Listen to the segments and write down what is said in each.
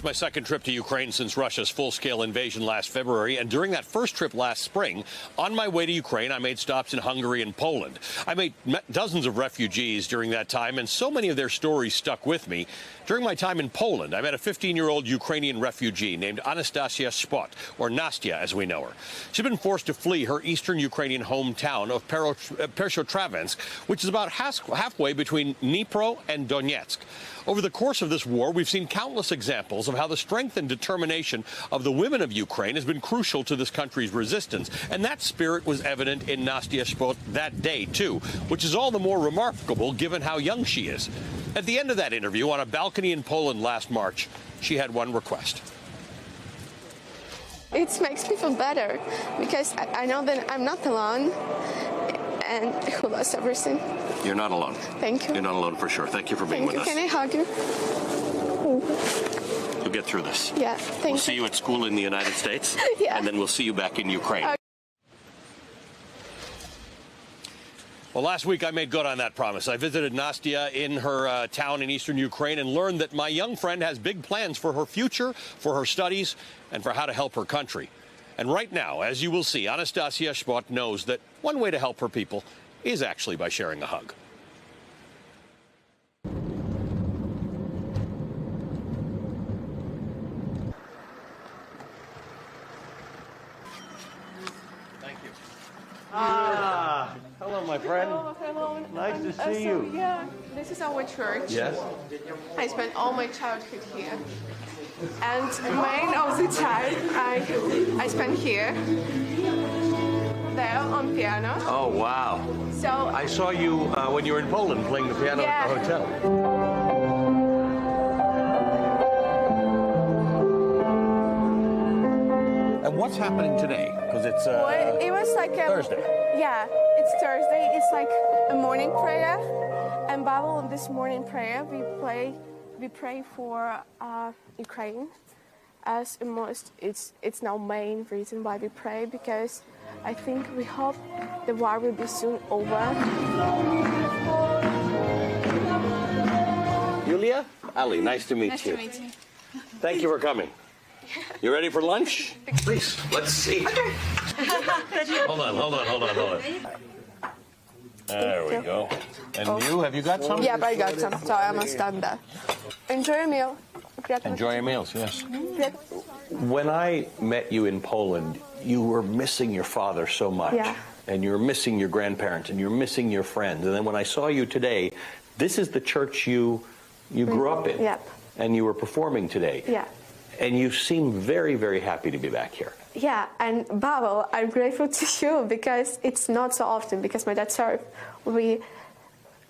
It's my second trip to Ukraine since Russia's full-scale invasion last February, and during that first trip last spring, on my way to Ukraine, I made stops in Hungary and Poland. I met dozens of refugees during that time, and so many of their stories stuck with me. During my time in Poland, I met a 15-year-old Ukrainian refugee named Anastasiia Shpot, or Nastia as we know her. She's been forced to flee her eastern Ukrainian hometown of Pershotravensk, which is about halfway between Dnipro and Donetsk. Over the course of this war, we've seen countless examples of how the strength and determination of the women of Ukraine has been crucial to this country's resistance. And that spirit was evident in Nastia Shpot that day, too, which is all the more remarkable given how young she is. At the end of that interview, on a balcony in Poland last March, she had one request. It makes me feel better because I know that I'm not alone and who lost everything. You're not alone. Thank you. You're not alone for sure. Thank you for being with us. Can I hug you? You'll get through this. Yeah, thank you. We'll see you at school in the United States, yeah. And then we'll see you back in Ukraine. Well, last week I made good on that promise. I visited Nastia in her town in eastern Ukraine and learned that my young friend has big plans for her future, for her studies, and for how to help her country. And right now, as you will see, Anastasiia Shpot knows that one way to help her people is actually by sharing a hug. Thank you. Ah, hello, my friend. Hello. Nice to see you. Yeah, this is our church. Yes. I spent all my childhood here. And main of the time I spent here, there on piano. Oh, wow. So I saw you when you were in Poland playing the piano at the hotel. And what's happening today? Because it's well, it was like Thursday. Yeah, it's Thursday. It's like a morning prayer. And Bible, in this morning prayer, we pray for Ukraine. As it's now main reason why we pray, because I think we hope the war will be soon over. Yulia? Ali, nice to meet you. Nice to meet you. Thank you for coming. You ready for lunch? Please, let's see. Hold on. There we go. And you, have you got some? Yeah, I got some, so I must stand there. Enjoy your meal. Enjoy your meals, yes. When I met you in Poland, you were missing your father so much. Yeah. And you were missing your grandparents, and you were missing your friends. And then when I saw you today, this is the church you grew up in. Yep. And you were performing today. Yeah. And you seem very, very happy to be back here. Yeah, and Pavel, I'm grateful to you because it's not so often, because my dad served, we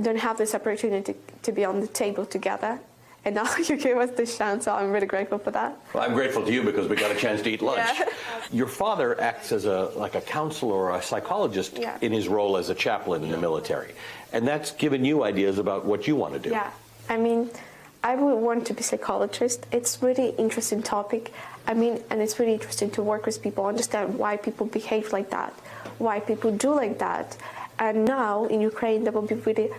don't have this opportunity to be on the table together. And now you gave us this chance, so I'm really grateful for that. Well, I'm grateful to you because we got a chance to eat lunch. Yeah. Your father acts as a counselor or a psychologist in his role as a chaplain in the military. And that's given you ideas about what you want to do. Yeah, I mean, I would want to be a psychologist. It's really interesting topic. I mean, and it's really interesting to work with people, understand why people behave like that, why people do like that. And now in Ukraine, there will be really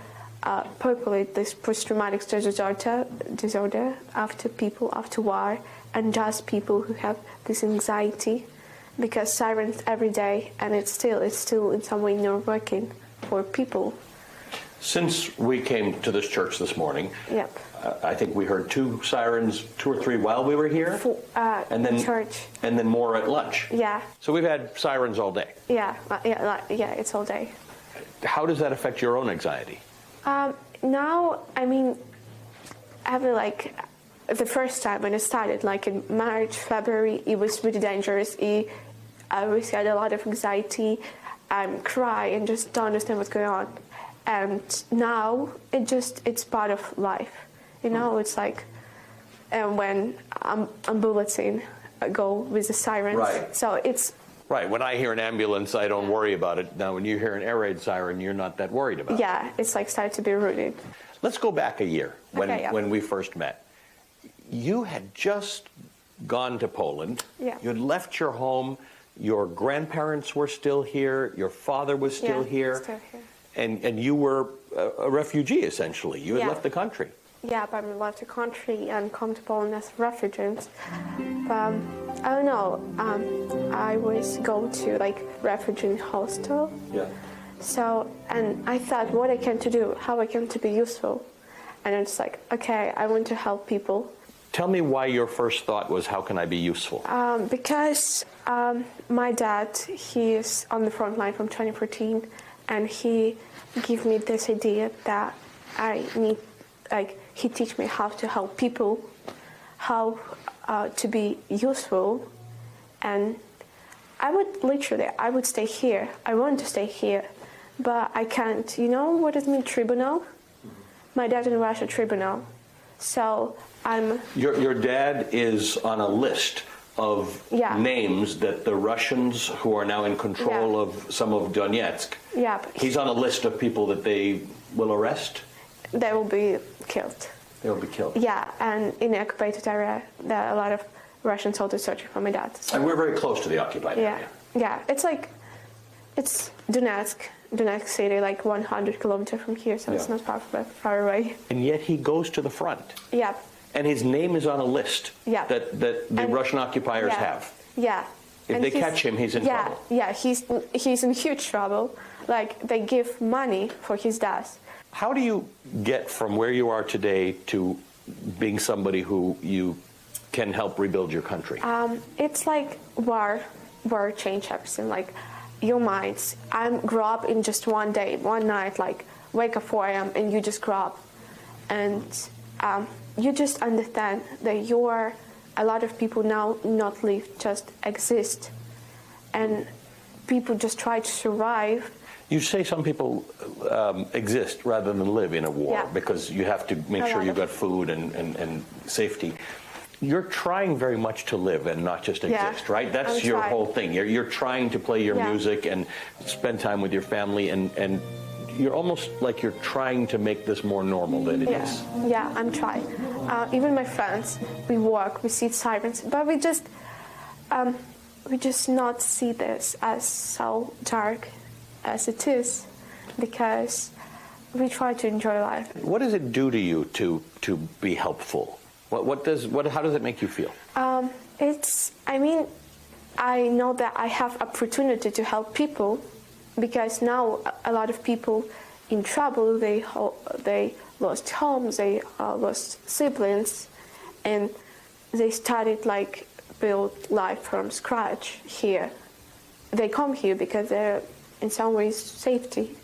populate this post-traumatic stress disorder after war, and just people who have this anxiety, because sirens every day, and it's still in some way nerve-wracking for people. Since we came to this church this morning, Yep. I think we heard 2 sirens, 2 or 3 while we were here, and then church, and then more at lunch. Yeah. So we've had sirens all day. Yeah, it's all day. How does that affect your own anxiety? Now, I mean, having like the first time when I started, like in March, February, it was really dangerous. I always had a lot of anxiety, cry, and just don't understand what's going on. And now it's part of life. You know, it's like when ambulancing go with the sirens. Right. So it's. Right. When I hear an ambulance, I don't worry about it. Now, when you hear an air raid siren, you're not that worried about it. Yeah, it's like started to be rooted. Let's go back a year when we first met. You had just gone to Poland. Yeah. You had left your home. Your grandparents were still here. Your father was still here. Still here. And you were a refugee, essentially. You had left the country. Yeah, but I left the country and come to Poland as refugees. But I don't know. I always go to like refugee hostel. Yeah. So, and I thought what I can to do, how I can to be useful. And it's like, okay, I want to help people. Tell me why your first thought was, how can I be useful? Because my dad, he is on the front line from 2014, and he gave me this idea that I need, like, he teach me how to help people, how to be useful, and I would stay here. I want to stay here, but I can't. You know what it means, tribunal? My dad in Russia, tribunal. So I'm... Your dad is on a list of names that the Russians who are now in control of some of Donetsk, he's on a list of people that they will arrest? They will be killed. They will be killed. Yeah, and in the occupied area, there are a lot of Russian soldiers searching for my dad. So. And we're very close to the occupied area. Yeah, it's Donetsk city, like 100 kilometers from here, so it's not far away. And yet he goes to the front. Yeah. And his name is on a list that the Russian occupiers have. Yeah. If they catch him, he's in trouble. Yeah, he's in huge trouble. Like, they give money for his death. How do you get from where you are today to being somebody who you can help rebuild your country? It's like war change everything. Like, your minds. I grew up in just one day, one night, like, wake up 4 a.m. and you just grow up. And you just understand that a lot of people now not live, just exist. And people just try to survive. You say some people exist rather than live in a war because you have to make sure you've got food and safety. You're trying very much to live and not just exist, right? That's your whole thing. You're trying to play your music and spend time with your family, and you're almost like you're trying to make this more normal than it is. Yeah, I'm trying. Even my friends, we work, we see sirens, but we just not see this as so dark as it is, because we try to enjoy life. What does it do to you to be helpful? How does it make you feel? I know that I have opportunity to help people, because now a lot of people in trouble, they lost homes, they lost siblings, and they started like build life from scratch here. They come here because they're in some ways safety.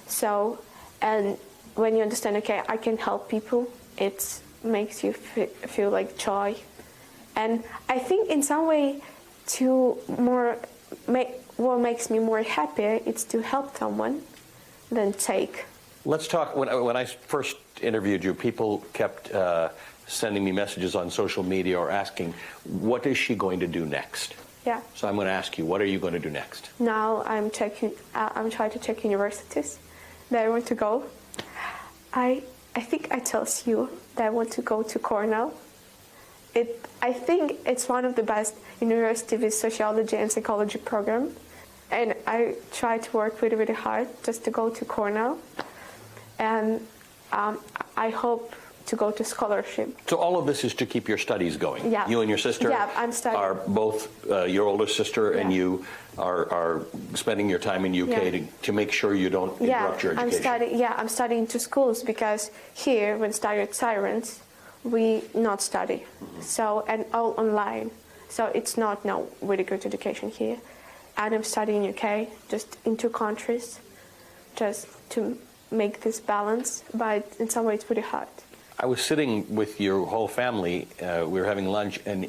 So, and when you understand, okay, I can help people, it makes you feel like joy. And I think in some way what makes me more happy is to help someone than take. Let's talk. When I first interviewed you, people kept sending me messages on social media or asking, what is she going to do next? Yeah. So I'm going to ask you, what are you going to do next? Now I'm trying to check universities that I want to go. I think I told you that I want to go to Cornell. I think it's one of the best universities with sociology and psychology program. And I try to work really, really hard just to go to Cornell. And I hope to go to scholarship. So all of this is to keep your studies going? Yeah. You and your sister I'm studying. Are both, your older sister and you are spending your time in UK to make sure you don't interrupt your education? I'm studying to schools, because here, when started sirens, we not study. So, and all online. So it's not no really good education here. And I'm studying in UK, just in 2 countries, just to make this balance, but in some ways it's pretty hard. I was sitting with your whole family, we were having lunch, and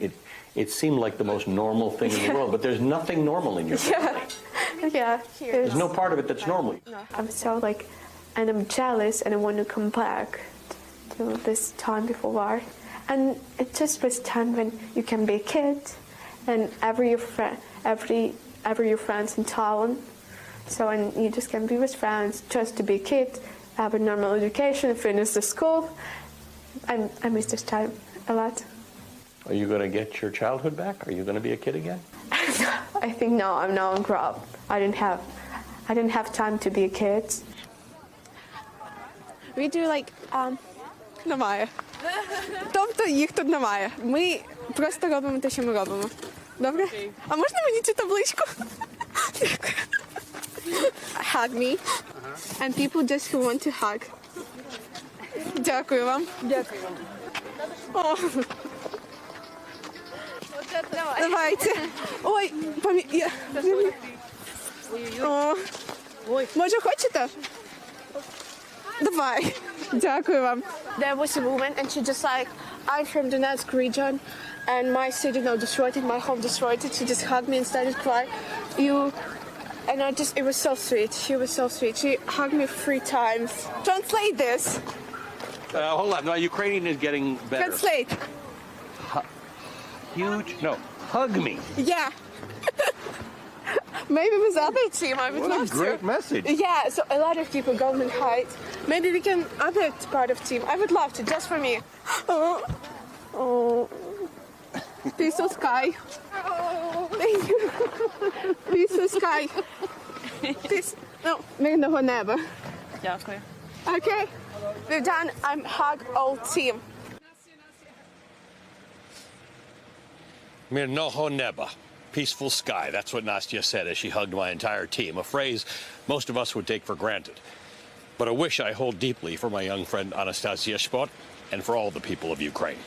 it seemed like the most normal thing in the world, but there's nothing normal in your family. There's no part of it that's normal. No. I'm so and I'm jealous, and I want to come back to this time before war. And it just was time when you can be a kid, and every your friends in town. So, and you just can be with friends, just to be a kid, have a normal education, finish the school. I miss this time a lot. Are you going to get your childhood back? Are you going to be a kid again? I think no. I'm now grown up. I didn't have time to be a kid. We do тут немає. Тобто їх тут немає. Ми просто робимо те, що ми робимо. Добре? А можна мені цю табличку? Дякую. Hug me. And people just who want to hug. Дякую вам. Дякую вам. О. Давайте. Ой, О. Може, хочете? Давай. Дякую вам. There was a woman and she just like, I'm from Donetsk region and my city now destroyed it, my home destroyed it. She just hugged me and started crying. And it was so sweet. She was so sweet. She hugged me 3 times. Translate this. Hold on. No, Ukrainian is getting better. Translate. Huge. No. Hug me. Yeah. Maybe with other team, I would love to. What a great message. Yeah, so a lot of people go and hide. Maybe we can other part of team. I would love to, just for me. Oh. Peace of sky. Thank you. Peace of sky. Peace. No, мирного неба. Дякую. Okay. We've done. I'm hug all team. Mirnoho neba. Peaceful sky. That's what Nastia said as she hugged my entire team, a phrase most of us would take for granted. But a wish I hold deeply for my young friend Anastasiia Shpot and for all the people of Ukraine.